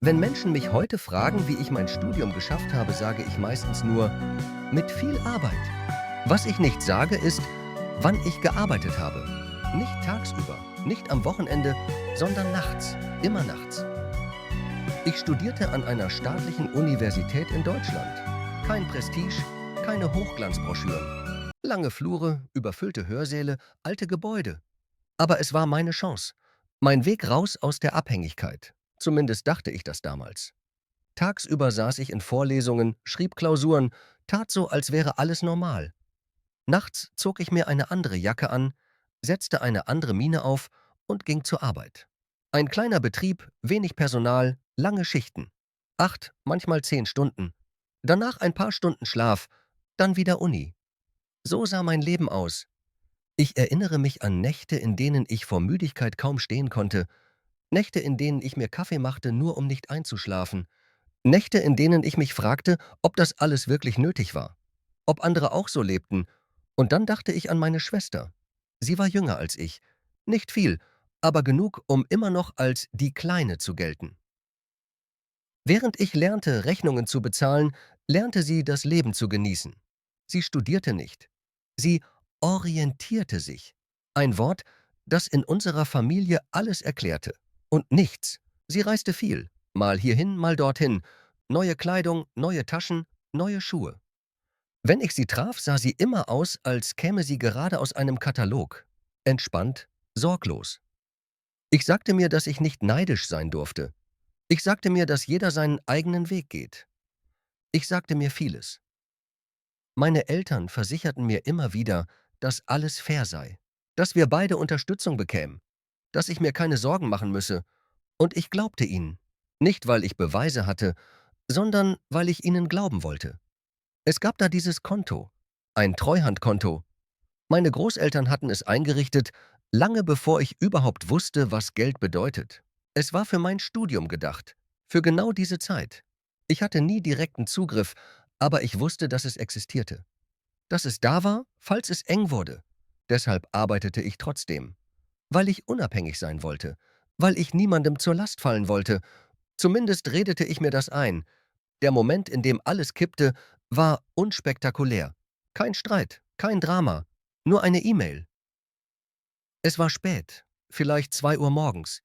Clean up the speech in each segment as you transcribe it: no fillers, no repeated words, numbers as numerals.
Wenn Menschen mich heute fragen, wie ich mein Studium geschafft habe, sage ich meistens nur, mit viel Arbeit. Was ich nicht sage, ist, wann ich gearbeitet habe. Nicht tagsüber, nicht am Wochenende, sondern nachts, immer nachts. Ich studierte an einer staatlichen Universität in Deutschland. Kein Prestige, keine Hochglanzbroschüren. Lange Flure, überfüllte Hörsäle, alte Gebäude. Aber es war meine Chance. Mein Weg raus aus der Abhängigkeit. Zumindest dachte ich das damals. Tagsüber saß ich in Vorlesungen, schrieb Klausuren, tat so, als wäre alles normal. Nachts zog ich mir eine andere Jacke an, setzte eine andere Miene auf und ging zur Arbeit. Ein kleiner Betrieb, wenig Personal, lange Schichten. 8, manchmal 10 Stunden. Danach ein paar Stunden Schlaf, dann wieder Uni. So sah mein Leben aus. Ich erinnere mich an Nächte, in denen ich vor Müdigkeit kaum stehen konnte, Nächte, in denen ich mir Kaffee machte, nur um nicht einzuschlafen, Nächte, in denen ich mich fragte, ob das alles wirklich nötig war, ob andere auch so lebten. Und dann dachte ich an meine Schwester. Sie war jünger als ich. Nicht viel, aber genug, um immer noch als die Kleine zu gelten. Während ich lernte, Rechnungen zu bezahlen, lernte sie, das Leben zu genießen. Sie studierte nicht. Sie orientierte sich. Ein Wort, das in unserer Familie alles erklärte. Und nichts. Sie reiste viel. Mal hierhin, mal dorthin. Neue Kleidung, neue Taschen, neue Schuhe. Wenn ich sie traf, sah sie immer aus, als käme sie gerade aus einem Katalog. Entspannt, sorglos. Ich sagte mir, dass ich nicht neidisch sein durfte. Ich sagte mir, dass jeder seinen eigenen Weg geht. Ich sagte mir vieles. Meine Eltern versicherten mir immer wieder, dass alles fair sei, dass wir beide Unterstützung bekämen, dass ich mir keine Sorgen machen müsse. Und ich glaubte ihnen. Nicht, weil ich Beweise hatte, sondern weil ich ihnen glauben wollte. Es gab da dieses Konto, ein Treuhandkonto. Meine Großeltern hatten es eingerichtet, lange bevor ich überhaupt wusste, was Geld bedeutet. Es war für mein Studium gedacht, für genau diese Zeit. Ich hatte nie direkten Zugriff, aber ich wusste, dass es existierte. Dass es da war, falls es eng wurde. Deshalb arbeitete ich trotzdem. Weil ich unabhängig sein wollte. Weil ich niemandem zur Last fallen wollte. Zumindest redete ich mir das ein. Der Moment, in dem alles kippte, war unspektakulär. Kein Streit, kein Drama, nur eine E-Mail. Es war spät, vielleicht 2 Uhr morgens.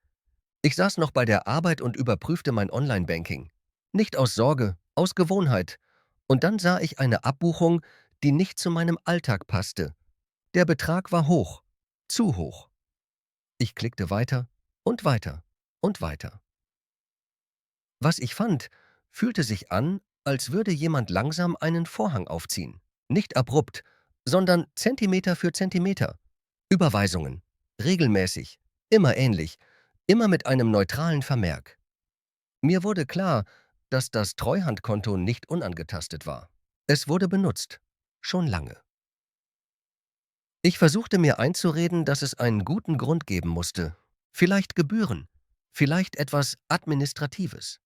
Ich saß noch bei der Arbeit und überprüfte mein Online-Banking. Nicht aus Sorge, aus Gewohnheit. Und dann sah ich eine Abbuchung, die nicht zu meinem Alltag passte. Der Betrag war hoch, zu hoch. Ich klickte weiter und weiter und weiter. Was ich fand, fühlte sich an, als würde jemand langsam einen Vorhang aufziehen. Nicht abrupt, sondern Zentimeter für Zentimeter. Überweisungen. Regelmäßig. Immer ähnlich. Immer mit einem neutralen Vermerk. Mir wurde klar, dass das Treuhandkonto nicht unangetastet war. Es wurde benutzt. Schon lange. Ich versuchte mir einzureden, dass es einen guten Grund geben musste. Vielleicht Gebühren. Vielleicht etwas Administratives.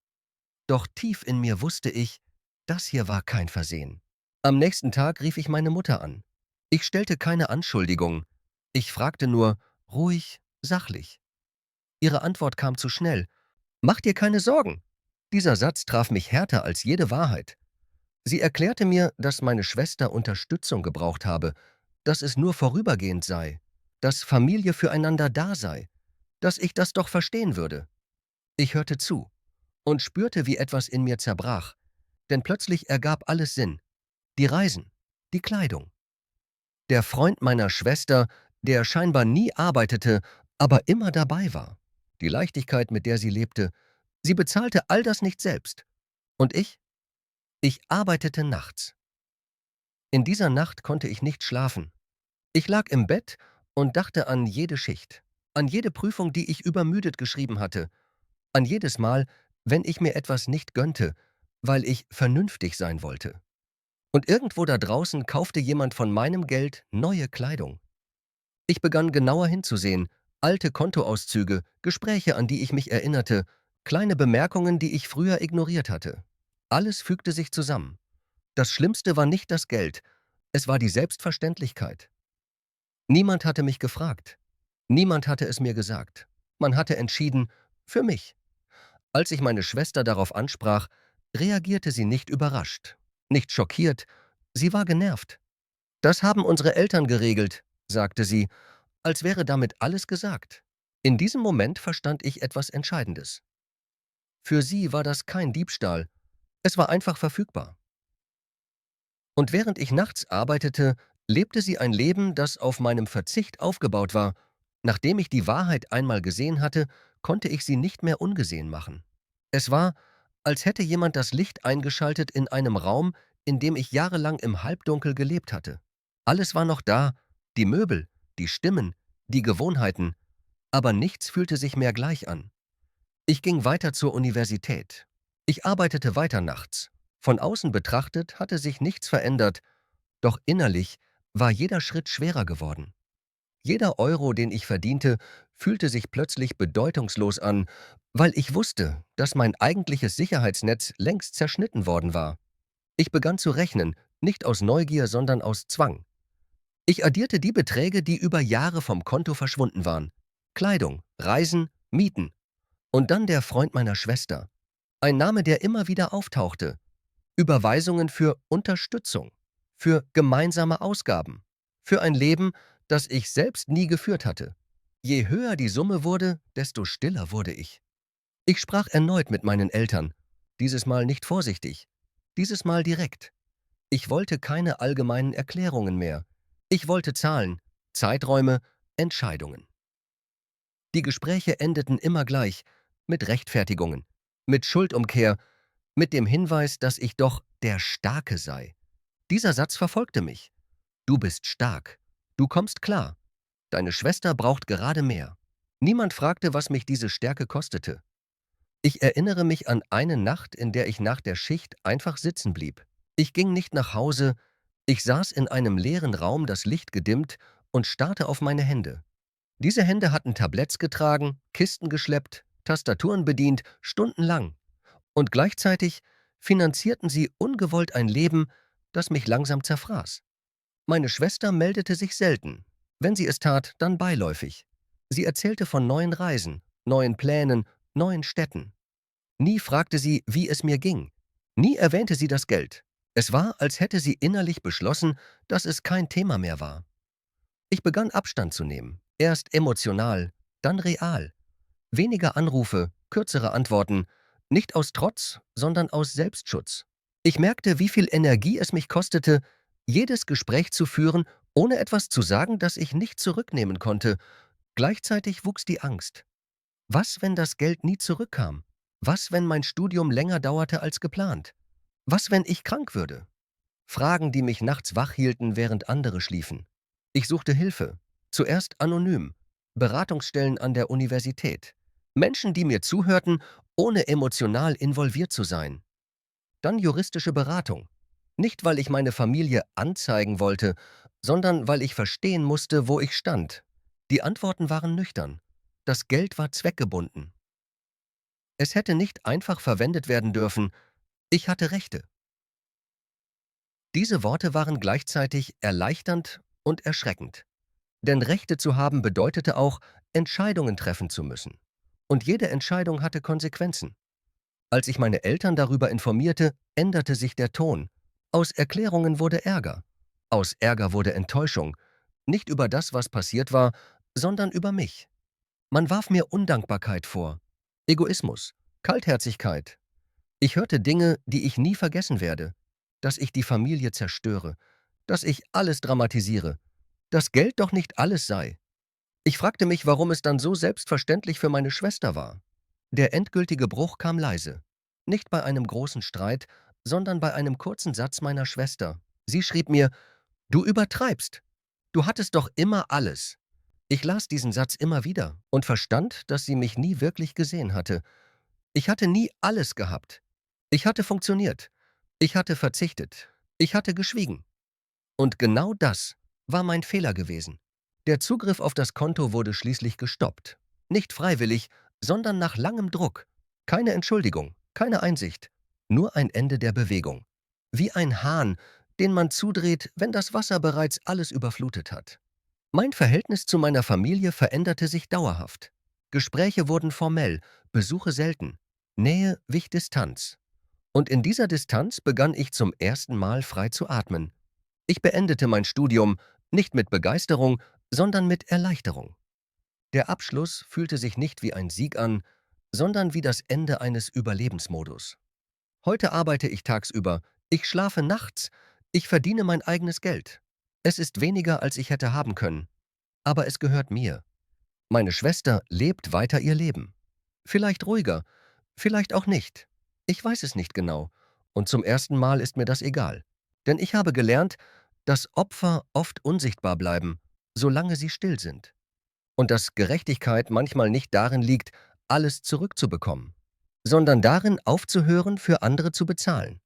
Doch tief in mir wusste ich, das hier war kein Versehen. Am nächsten Tag rief ich meine Mutter an. Ich stellte keine Anschuldigung. Ich fragte nur, ruhig, sachlich. Ihre Antwort kam zu schnell. Mach dir keine Sorgen. Dieser Satz traf mich härter als jede Wahrheit. Sie erklärte mir, dass meine Schwester Unterstützung gebraucht habe, dass es nur vorübergehend sei, dass Familie füreinander da sei, dass ich das doch verstehen würde. Ich hörte zu und spürte, wie etwas in mir zerbrach, denn plötzlich ergab alles Sinn. Die Reisen, die Kleidung. Der Freund meiner Schwester, der scheinbar nie arbeitete, aber immer dabei war. Die Leichtigkeit, mit der sie lebte. Sie bezahlte all das nicht selbst. Und ich? Ich arbeitete nachts. In dieser Nacht konnte ich nicht schlafen. Ich lag im Bett und dachte an jede Schicht, an jede Prüfung, die ich übermüdet geschrieben hatte, an jedes Mal, wenn ich mir etwas nicht gönnte, weil ich vernünftig sein wollte. Und irgendwo da draußen kaufte jemand von meinem Geld neue Kleidung. Ich begann genauer hinzusehen, alte Kontoauszüge, Gespräche, an die ich mich erinnerte, kleine Bemerkungen, die ich früher ignoriert hatte. Alles fügte sich zusammen. Das Schlimmste war nicht das Geld, es war die Selbstverständlichkeit. Niemand hatte mich gefragt. Niemand hatte es mir gesagt. Man hatte entschieden, für mich. Als ich meine Schwester darauf ansprach, reagierte sie nicht überrascht, nicht schockiert, sie war genervt. Das haben unsere Eltern geregelt, sagte sie, als wäre damit alles gesagt. In diesem Moment verstand ich etwas Entscheidendes. Für sie war das kein Diebstahl, es war einfach verfügbar. Und während ich nachts arbeitete, lebte sie ein Leben, das auf meinem Verzicht aufgebaut war. Nachdem ich die Wahrheit einmal gesehen hatte, konnte ich sie nicht mehr ungesehen machen. Es war, als hätte jemand das Licht eingeschaltet in einem Raum, in dem ich jahrelang im Halbdunkel gelebt hatte. Alles war noch da, die Möbel, die Stimmen, die Gewohnheiten, aber nichts fühlte sich mehr gleich an. Ich ging weiter zur Universität. Ich arbeitete weiter nachts. Von außen betrachtet hatte sich nichts verändert, doch innerlich war jeder Schritt schwerer geworden. Jeder Euro, den ich verdiente, fühlte sich plötzlich bedeutungslos an, weil ich wusste, dass mein eigentliches Sicherheitsnetz längst zerschnitten worden war. Ich begann zu rechnen, nicht aus Neugier, sondern aus Zwang. Ich addierte die Beträge, die über Jahre vom Konto verschwunden waren. Kleidung, Reisen, Mieten. Und dann der Freund meiner Schwester. Ein Name, der immer wieder auftauchte. Überweisungen für Unterstützung, für gemeinsame Ausgaben, für ein Leben, das ich selbst nie geführt hatte. Je höher die Summe wurde, desto stiller wurde ich. Ich sprach erneut mit meinen Eltern, dieses Mal nicht vorsichtig, dieses Mal direkt. Ich wollte keine allgemeinen Erklärungen mehr. Ich wollte Zahlen, Zeiträume, Entscheidungen. Die Gespräche endeten immer gleich, mit Rechtfertigungen, mit Schuldumkehr, mit dem Hinweis, dass ich doch der Starke sei. Dieser Satz verfolgte mich. Du bist stark. Du kommst klar. Deine Schwester braucht gerade mehr. Niemand fragte, was mich diese Stärke kostete. Ich erinnere mich an eine Nacht, in der ich nach der Schicht einfach sitzen blieb. Ich ging nicht nach Hause, ich saß in einem leeren Raum, das Licht gedimmt, und starrte auf meine Hände. Diese Hände hatten Tabletts getragen, Kisten geschleppt, Tastaturen bedient, stundenlang. Und gleichzeitig finanzierten sie ungewollt ein Leben, das mich langsam zerfraß. Meine Schwester meldete sich selten. Wenn sie es tat, dann beiläufig. Sie erzählte von neuen Reisen, neuen Plänen, neuen Städten. Nie fragte sie, wie es mir ging. Nie erwähnte sie das Geld. Es war, als hätte sie innerlich beschlossen, dass es kein Thema mehr war. Ich begann Abstand zu nehmen. Erst emotional, dann real. Weniger Anrufe, kürzere Antworten, nicht aus Trotz, sondern aus Selbstschutz. Ich merkte, wie viel Energie es mich kostete, jedes Gespräch zu führen, ohne etwas zu sagen, das ich nicht zurücknehmen konnte. Gleichzeitig wuchs die Angst. Was, wenn das Geld nie zurückkam? Was, wenn mein Studium länger dauerte als geplant? Was, wenn ich krank würde? Fragen, die mich nachts wach hielten, während andere schliefen. Ich suchte Hilfe. Zuerst anonym. Beratungsstellen an der Universität. Menschen, die mir zuhörten, ohne emotional involviert zu sein. Dann juristische Beratung. Nicht, weil ich meine Familie anzeigen wollte, sondern weil ich verstehen musste, wo ich stand. Die Antworten waren nüchtern. Das Geld war zweckgebunden. Es hätte nicht einfach verwendet werden dürfen. Ich hatte Rechte. Diese Worte waren gleichzeitig erleichternd und erschreckend. Denn Rechte zu haben bedeutete auch, Entscheidungen treffen zu müssen. Und jede Entscheidung hatte Konsequenzen. Als ich meine Eltern darüber informierte, änderte sich der Ton. Aus Erklärungen wurde Ärger. Aus Ärger wurde Enttäuschung. Nicht über das, was passiert war, sondern über mich. Man warf mir Undankbarkeit vor. Egoismus. Kaltherzigkeit. Ich hörte Dinge, die ich nie vergessen werde. Dass ich die Familie zerstöre. Dass ich alles dramatisiere. Dass Geld doch nicht alles sei. Ich fragte mich, warum es dann so selbstverständlich für meine Schwester war. Der endgültige Bruch kam leise. Nicht bei einem großen Streit, sondern bei einem kurzen Satz meiner Schwester. Sie schrieb mir: Du übertreibst. Du hattest doch immer alles. Ich las diesen Satz immer wieder und verstand, dass sie mich nie wirklich gesehen hatte. Ich hatte nie alles gehabt. Ich hatte funktioniert. Ich hatte verzichtet. Ich hatte geschwiegen. Und genau das war mein Fehler gewesen. Der Zugriff auf das Konto wurde schließlich gestoppt. Nicht freiwillig, sondern nach langem Druck. Keine Entschuldigung, keine Einsicht. Nur ein Ende der Bewegung. Wie ein Hahn, den man zudreht, wenn das Wasser bereits alles überflutet hat. Mein Verhältnis zu meiner Familie veränderte sich dauerhaft. Gespräche wurden formell, Besuche selten. Nähe wich Distanz. Und in dieser Distanz begann ich zum ersten Mal frei zu atmen. Ich beendete mein Studium nicht mit Begeisterung, sondern mit Erleichterung. Der Abschluss fühlte sich nicht wie ein Sieg an, sondern wie das Ende eines Überlebensmodus. Heute arbeite ich tagsüber, ich schlafe nachts, ich verdiene mein eigenes Geld. Es ist weniger, als ich hätte haben können, aber es gehört mir. Meine Schwester lebt weiter ihr Leben. Vielleicht ruhiger, vielleicht auch nicht. Ich weiß es nicht genau. Und zum ersten Mal ist mir das egal. Denn ich habe gelernt, dass Opfer oft unsichtbar bleiben, solange sie still sind. Und dass Gerechtigkeit manchmal nicht darin liegt, alles zurückzubekommen, sondern darin aufzuhören, für andere zu bezahlen.